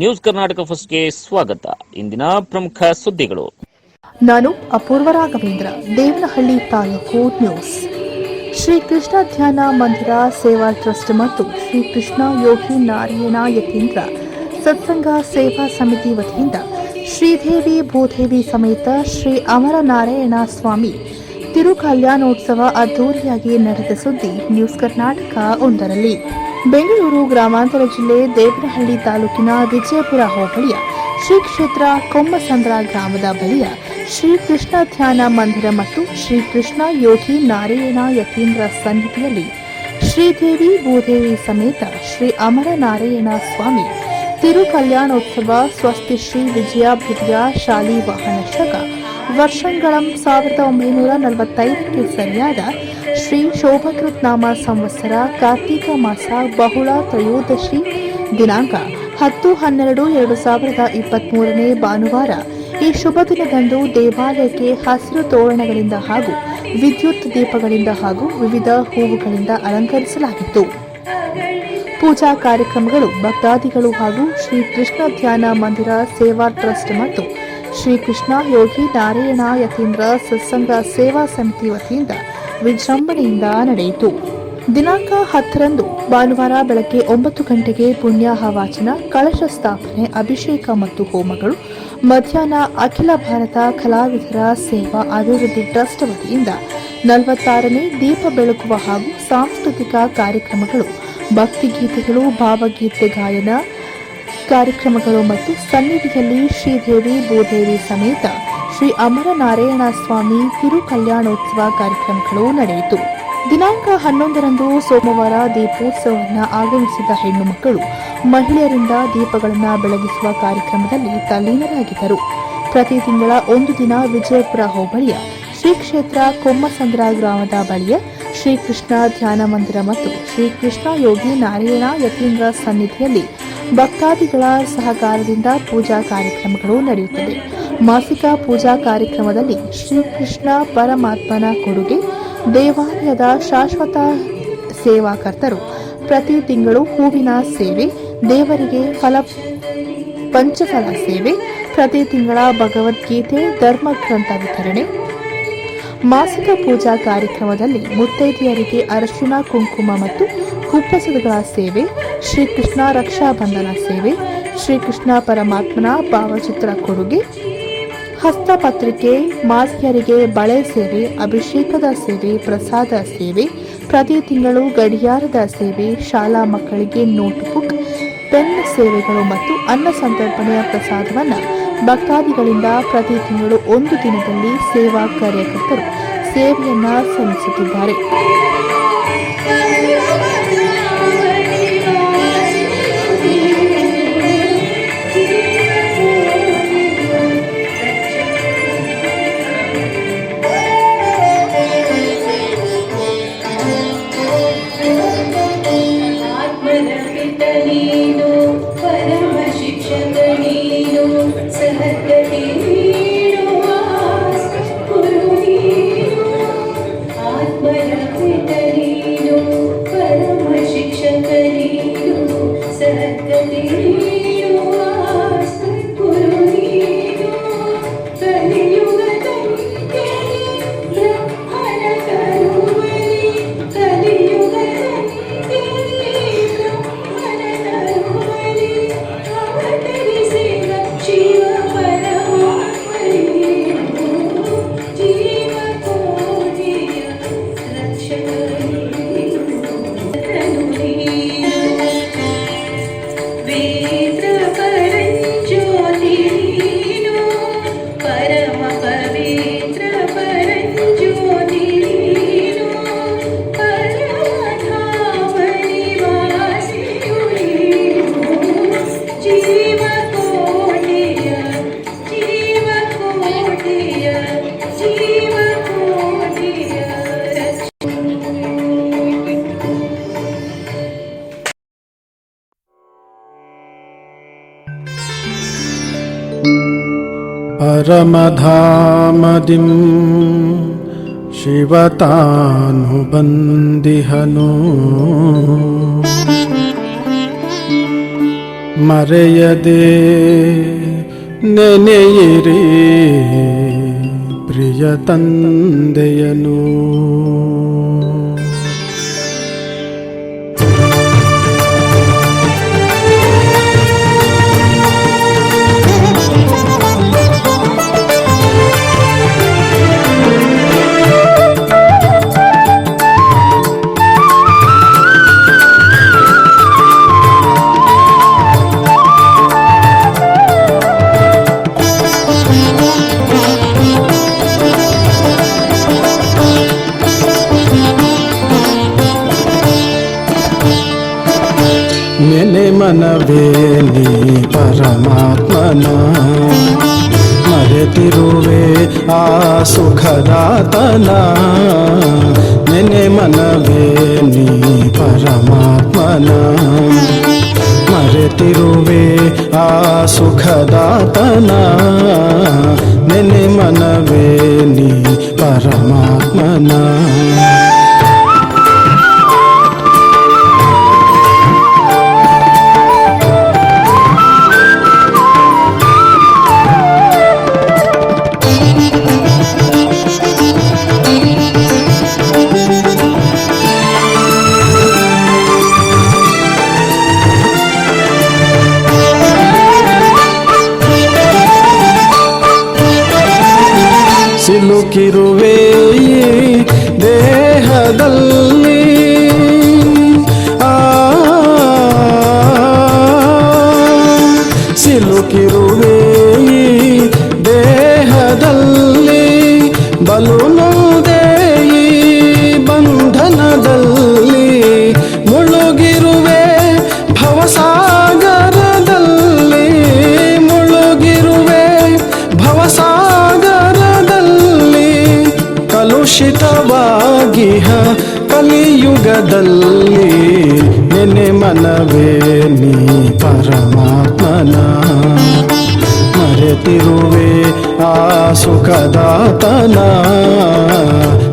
News Karnataka ಫಸ್ಟ್ಗೆ ಸ್ವಾಗತ. ಇಂದಿನ ಪ್ರಮುಖ ಸುದ್ದಿಗಳು. ನಾನು ಅಪೂರ್ವ ರಾಘವೇಂದ್ರ, ದೇವನಹಳ್ಳಿ ತಾಲೂಕು ನ್ಯೂಸ್. ಶ್ರೀ ಕೃಷ್ಣ ಧ್ಯಾನ ಮಂದಿರ ಸೇವಾ ಟ್ರಸ್ಟ್ ಮತ್ತು ಶ್ರೀ ಕೃಷ್ಣ ಯೋಗಿ ನಾರಾಯಣ ಯತೀಂದ್ರ ಸತ್ಸಂಗ ಸೇವಾ ಸಮಿತಿ ವತಿಯಿಂದ ಶ್ರೀದೇವಿ ಭೂದೇವಿ ಸಮೇತ ಶ್ರೀ ಅಮರನಾರಾಯಣ ಸ್ವಾಮಿ ತಿರು ಕಲ್ಯಾಣೋತ್ಸವ ಅದ್ದೂರಿಯಾಗಿ ನಡೆದ ಸುದ್ದಿ ನ್ಯೂಸ್ ಕರ್ನಾಟಕ ಒಂದರಲ್ಲಿ. ಬೆಂಗಳೂರು ಗ್ರಾಮಾಂತರ ಜಿಲ್ಲೆ ದೇವನಹಳ್ಳಿ ತಾಲೂಕಿನ ವಿಜಯಪುರ ಹೋಬಳಿಯ ಶ್ರೀ ಕ್ಷೇತ್ರ ಕೊಮ್ಮಸಂದ್ರ ಗ್ರಾಮದ ಬಳಿಯ ಶ್ರೀ ಕೃಷ್ಣ ಧ್ಯಾನ ಮಂದಿರ ಮತ್ತು ಶ್ರೀ ಕೃಷ್ಣ ಯೋಗಿ ನಾರಾಯಣ ಯತೀಂದ್ರ ಸನ್ನಿಧಿಯಲ್ಲಿ ಶ್ರೀದೇವಿ ಭೂದೇವಿ ಸಮೇತ ಶ್ರೀ ಅಮರನಾರಾಯಣ ಸ್ವಾಮಿ ತಿರು ಕಲ್ಯಾಣೋತ್ಸವ ಸ್ವಸ್ತಿ ಶ್ರೀ ವಿಜಯಾಭ್ಯುದಯ ಶಾಲಿ ವಾಹನ ಶಕ ವರ್ಷಂಗಳಂ 1945ಕ್ಕೆ ಸರಿಯಾದ ಶ್ರೀ ಶೋಭಕೃತ್ ನಾಮ ಸಂವತ್ಸರ ಕಾರ್ತಿಕ ಮಾಸ ಬಹುಳ ತ್ರಯೋದಶಿ ದಿನಾಂಕ 10-12-2023 ಭಾನುವಾರ ಈ ಶುಭ ದಿನದಂದು ದೇವಾಲಯಕ್ಕೆ ಹಸಿರು ತೋರಣಗಳಿಂದ ಹಾಗೂ ವಿದ್ಯುತ್ ದೀಪಗಳಿಂದ ಹಾಗೂ ವಿವಿಧ ಹೂವುಗಳಿಂದ ಅಲಂಕರಿಸಲಾಗಿತ್ತು. ಪೂಜಾ ಕಾರ್ಯಕ್ರಮಗಳು ಭಕ್ತಾದಿಗಳು ಹಾಗೂ ಶ್ರೀ ಕೃಷ್ಣ ಧ್ಯಾನ ಮಂದಿರ ಸೇವಾ ಟ್ರಸ್ಟ್ ಮತ್ತು ಶ್ರೀ ಕೃಷ್ಣ ಯೋಗಿ ನಾರಾಯಣ ಯತೀಂದ್ರ ಸತ್ಸಂಗ ಸೇವಾ ಸಮಿತಿ ವತಿಯಿಂದ ವಿಜೃಂಭಣೆಯಿಂದ ನಡೆಯಿತು. ದಿನಾಂಕ 10ರಂದು ಭಾನುವಾರ ಬೆಳಗ್ಗೆ 9 ಗಂಟೆಗೆ ಪುಣ್ಯಾಹ ವಾಚನ, ಕಳಶ ಸ್ಥಾಪನೆ, ಅಭಿಷೇಕ ಮತ್ತು ಹೋಮಗಳು. ಮಧ್ಯಾಹ್ನ ಅಖಿಲ ಭಾರತ ಕಲಾವಿದರ ಸೇವಾ ಅಭಿವೃದ್ಧಿ ಟ್ರಸ್ಟ್ ವತಿಯಿಂದ 46ನೇ ದೀಪ ಬೆಳಗುವ ಹಾಗೂ ಸಾಂಸ್ಕೃತಿಕ ಕಾರ್ಯಕ್ರಮಗಳು, ಭಕ್ತಿಗೀತೆಗಳು, ಭಾವಗೀತೆ ಗಾಯನ ಕಾರ್ಯಕ್ರಮಗಳು ಮತ್ತು ಸನ್ನಿಧಿಯಲ್ಲಿ ಶ್ರೀದೇವಿ ಭೂದೇವಿ ಸಮೇತ ಶ್ರೀ ಅಮರನಾರಾಯಣ ಸ್ವಾಮಿ ತಿರು ಕಲ್ಯಾಣೋತ್ಸವ ಕಾರ್ಯಕ್ರಮಗಳು ನಡೆಯಿತು. ದಿನಾಂಕ 11ರಂದು ಸೋಮವಾರ ದೀಪೋತ್ಸವವನ್ನು ಆಗಮಿಸಿದ ಹೆಣ್ಣು ಮಕ್ಕಳು ಮಹಿಳೆಯರಿಂದ ದೀಪಗಳನ್ನು ಬೆಳಗಿಸುವ ಕಾರ್ಯಕ್ರಮದಲ್ಲಿ ತಲ್ಲೀನರಾಗಿದ್ದರು. ಪ್ರತಿ ತಿಂಗಳ ಒಂದು ದಿನ ವಿಜಯಪುರ ಹೋಬಳಿಯ ಶ್ರೀ ಕ್ಷೇತ್ರ ಕೊಮ್ಮಸಂದ್ರ ಗ್ರಾಮದ ಬಳಿಯ ಶ್ರೀ ಕೃಷ್ಣ ಧ್ಯಾನ ಮಂದಿರ ಮತ್ತು ಶ್ರೀ ಕೃಷ್ಣ ಯೋಗಿ ನಾರಾಯಣ ಯತೀಂದ್ರ ಸನ್ನಿಧಿಯಲ್ಲಿ ಭಕ್ತಾದಿಗಳ ಸಹಕಾರದಿಂದ ಪೂಜಾ ಕಾರ್ಯಕ್ರಮಗಳು ನಡೆಯುತ್ತದೆ. ಮಾಸಿಕ ಪೂಜಾ ಕಾರ್ಯಕ್ರಮದಲ್ಲಿ ಶ್ರೀಕೃಷ್ಣ ಪರಮಾತ್ಮನ ಕೊಡುಗೆ, ದೇವಾಲಯದ ಶಾಶ್ವತ ಸೇವಾಕರ್ತರು ಪ್ರತಿ ತಿಂಗಳು ಹೂವಿನ ಸೇವೆ, ದೇವರಿಗೆ ಪಂಚಫಲ ಸೇವೆ, ಪ್ರತಿ ತಿಂಗಳ ಭಗವದ್ಗೀತೆ, ಧರ್ಮಗ್ರಂಥ ವಿತರಣೆ. ಮಾಸಿಕ ಪೂಜಾ ಕಾರ್ಯಕ್ರಮದಲ್ಲಿ ಮುತ್ತೈದೆಯರಿಗೆ ಅರಶಿನ ಕುಂಕುಮ ಮತ್ತು ಕುಪ್ಪಸಗಳ ಸೇವೆ, ಶ್ರೀಕೃಷ್ಣ ರಕ್ಷಾಬಂಧನ ಸೇವೆ, ಶ್ರೀಕೃಷ್ಣ ಪರಮಾತ್ಮನ ಭಾವಚಿತ್ರ ಕೊಡುಗೆ, ಹಸ್ತಪತ್ರಿಕೆ, ಮಾಸಿಯರಿಗೆ ಬಳೆ ಸೇವೆ, ಅಭಿಷೇಕದ ಸೇವೆ, ಪ್ರಸಾದ ಸೇವೆ, ಪ್ರತಿ ತಿಂಗಳು ಗಡಿಯಾರದ ಸೇವೆ, ಶಾಲಾ ಮಕ್ಕಳಿಗೆ ನೋಟ್ಬುಕ್, ಪೆನ್ ಸೇವೆಗಳು ಮತ್ತು ಅನ್ನ ಸಂತರ್ಪಣೆಯ ಪ್ರಸಾದವನ್ನು ಭಕ್ತಾದಿಗಳಿಂದ ಪ್ರತಿ ತಿಂಗಳು ಒಂದು ದಿನದಲ್ಲಿ ಸೇವಾ ಕಾರ್ಯಕರ್ತರು ಸೇವೆಯನ್ನು ಸಲ್ಲಿಸುತ್ತಿದ್ದಾರೆ. परमधामदिं शिवतानुबन्दिहनो ಮರೆಯದೆ ನೆನೆಯಿರಿ ಪ್ರಿಯ ತಂದೆಯನು. ನೆನೆ ಮನವೇ ನೀ ಪರಮಾತ್ಮನ, ಮರೆತಿರುವೆ ಆ ಸುಖದಾತನ. ನೆನೆ ಮನವೇ ನೀ ಪರಮಾತ್ಮನ, ಮರೆತಿರುವೆ ಆ ಸುಖದಾತನ. ನೆನೆ ಮನವೇ ನೀ ಪರಮಾತ್ಮನ. ಸಿಲುಕಿರುವೆ ದೇಹದಲ್ಲಿ, ಸಿಲುಕಿರುವೆ ದೇಹದಲ್ಲಿ, ಬಲು ನೊಂದೆ ಈ ಬಂಧನದಲ್ಲಿ. ಮುಳುಗಿರುವೆ ಭವಸಾಗರದಲ್ಲಿ, ಮುಳುಗಿರುವೆ ಭವಸಾಗರದಲ್ಲಿ. ಕಲುಷಿತವಾಗಿಹ ಕಲಿಯುಗದಲ್ಲಿ, ನೆನೆ ಮನವೇ ನೀ ಪರಮಾತ್ಮನ, ಮರೆತಿರುವೆ ಆ ಸುಖದಾತನ.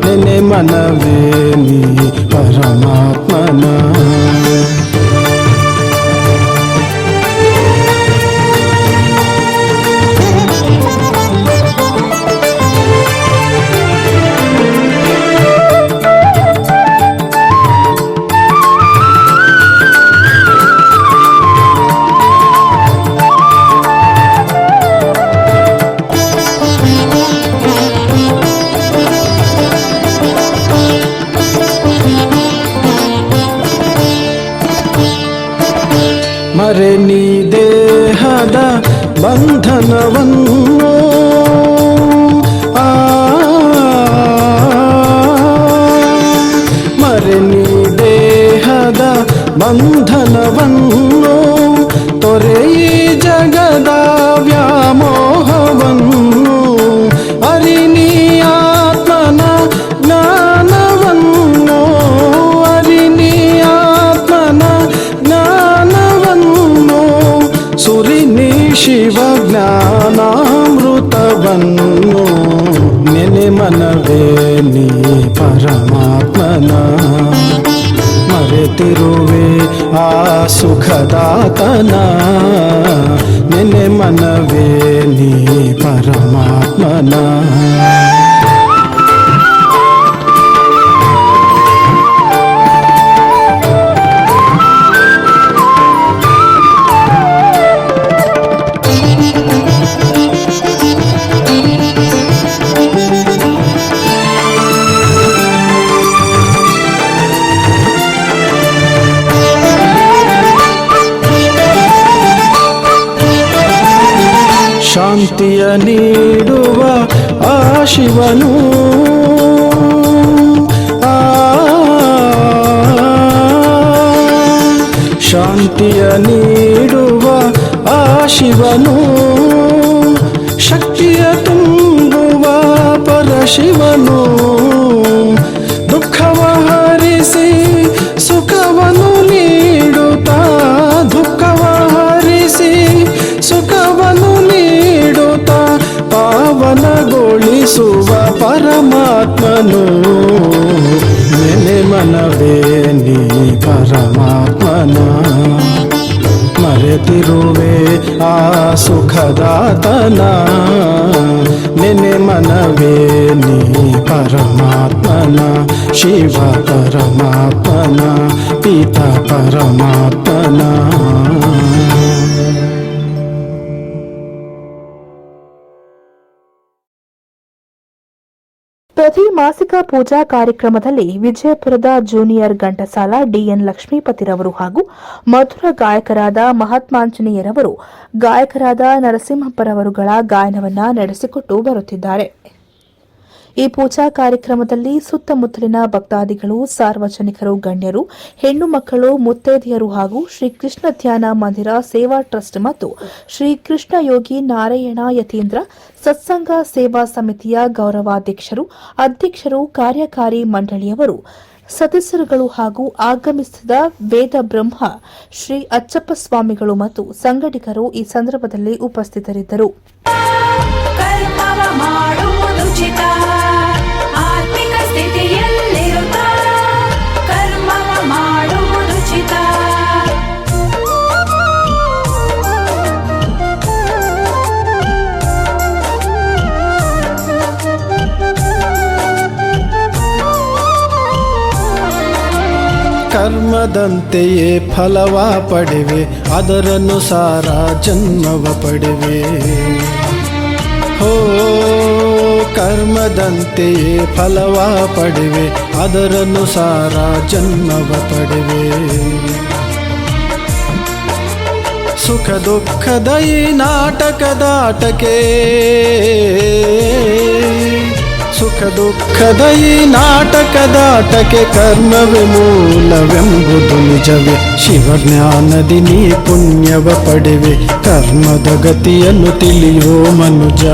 ನೆನೆ ಮನವೇ ನೀ ಪರಮಾತ್ಮನ. ಮರೆ ನೀ ದೇಹದ ಬಂಧನವನ್ನು, ಮರೆ ನೀ ದೇಹದ ಬಂಧನವನ್ನು. ತೊರೆಯಿ ಜಗದ ವ್ಯಾಮೋಹವನ್ನು, ಅರಿನಿ ಆತ್ಮನ ಜ್ಞಾನವನ್ನು, ಅರಿನಿ ಆತ್ಮನ ಜ್ಞಾನವನ್ನು. ಸುರಿನಿ ಶಿವ ಜ್ಞಾನಾಮೃತವನ್ನು, ನೆನೆ ಮನವೇ ನೀ ಪರಮಾತ್ಮನ, ಮರೆತಿರುವೆ ಆ ಸುಖದಾತನ. ನೆನೆ ಮನವೇ ನೀ ಪರಮಾತ್ಮನ. ಶಾಂತಿಯ ನೀಡುವ ಆ ಶಿವನು, ಶಾಂತಿಯ ನೀಡುವ ಆ ಶಿವನು. ಶಕ್ತಿಯ ತುಂಬುವ ಪರಶಿವನು, ದುಃಖವ ಹರಿಸಿ ಸುಖವನ್ನು ನೀಡುತ್ತಾ, ದುಃಖವ ಹರಿಸಿ ಸುಖವನ್ನು ನೀಡುತ್ತಾ, ಪಾವನಗೊಳಿಸುವ ಪರಮಾತ್ಮನು. ನೆನೆ ಮನವೇ ನೀ ಪರಮಾತ್ಮನ, ಮರೆತಿರು ಕೊಡುವೆ ಆ ಸುಖದಾತನ ನೆನೆ ಮನವೇ ನೀ ಪರಮಾತ್ಮನ ಶಿವ ಪರಮಾತ್ಮನ ಪಿತ ಪರಮಾತ್ಮನ. ಪ್ರತಿ ಮಾಸಿಕ ಪೂಜಾ ಕಾರ್ಯಕ್ರಮದಲ್ಲಿ ವಿಜಯಪುರದ ಜೂನಿಯರ್ ಘಂಟಸಾಲ ಡಿಎನ್ ಲಕ್ಷ್ಮೀಪತಿರವರು ಹಾಗೂ ಮಧುರ ಗಾಯಕರಾದ ಮಹಾತ್ಮಾಂಜನೇಯರವರು ಗಾಯಕರಾದ ನರಸಿಂಹಪ್ಪರವರುಗಳ ಗಾಯನವನ್ನ ನಡೆಸಿಕೊಟ್ಟು ಬರುತ್ತಿದ್ದಾರೆ. ಈ ಪೂಜಾ ಕಾರ್ಯಕ್ರಮದಲ್ಲಿ ಸುತ್ತಮುತ್ತಲಿನ ಭಕ್ತಾದಿಗಳು, ಸಾರ್ವಜನಿಕರು, ಗಣ್ಯರು, ಹೆಣ್ಣು ಮಕ್ಕಳು, ಮುತ್ತೈದೆಯರು ಹಾಗೂ ಶ್ರೀಕೃಷ್ಣ ಧ್ಯಾನ ಮಂದಿರ ಸೇವಾ ಟ್ರಸ್ಟ್ ಮತ್ತು ಶ್ರೀಕೃಷ್ಣ ಯೋಗಿ ನಾರಾಯಣ ಯತೀಂದ್ರ ಸತ್ಸಂಗ ಸೇವಾ ಸಮಿತಿಯ ಗೌರವಾಧ್ಯಕ್ಷರು, ಅಧ್ಯಕ್ಷರು, ಕಾರ್ಯಕಾರಿ ಮಂಡಳಿಯವರು, ಸದಸ್ಯರುಗಳು ಹಾಗೂ ಆಗಮಿಸಿದ ವೇದ ಬ್ರಹ್ಮ ಶ್ರೀ ಅಚ್ಚಪ್ಪ ಸ್ವಾಮಿಗಳು ಮತ್ತು ಸಂಘಟಕರು ಈ ಸಂದರ್ಭದಲ್ಲಿ ಉಪಸ್ಥಿತರಿದ್ದರು. ಕರ್ಮದಂತೆಯೇ ಫಲವ ಪಡೆವೆ, ಅದರನುಸಾರ ಜನ್ಮವ ಪಡೆವೆ. ಹೋ ಕರ್ಮದಂತೆಯೇ ಫಲವ ಪಡೆವೆ, ಅದರನುಸಾರ ಜನ್ಮವ ಪಡೆವೆ. ಸುಖ ದುಃಖದ ಈ ನಾಟಕದಾಟಕ್ಕೆ, ಸುಖ ದುಃಖದ ಈ ನಾಟಕದಾಟಕ್ಕೆ ಕರ್ಮವೇ ಮೂಲವೆಂಬುದು ನಿಜವೇ. ಶಿವಜ್ಞಾನದಿ ನೀ ಪುಣ್ಯವ ಪಡೆವೆ, ಕರ್ಮದ ಗತಿಯನ್ನು ತಿಳಿಯೋ ಮನುಜ.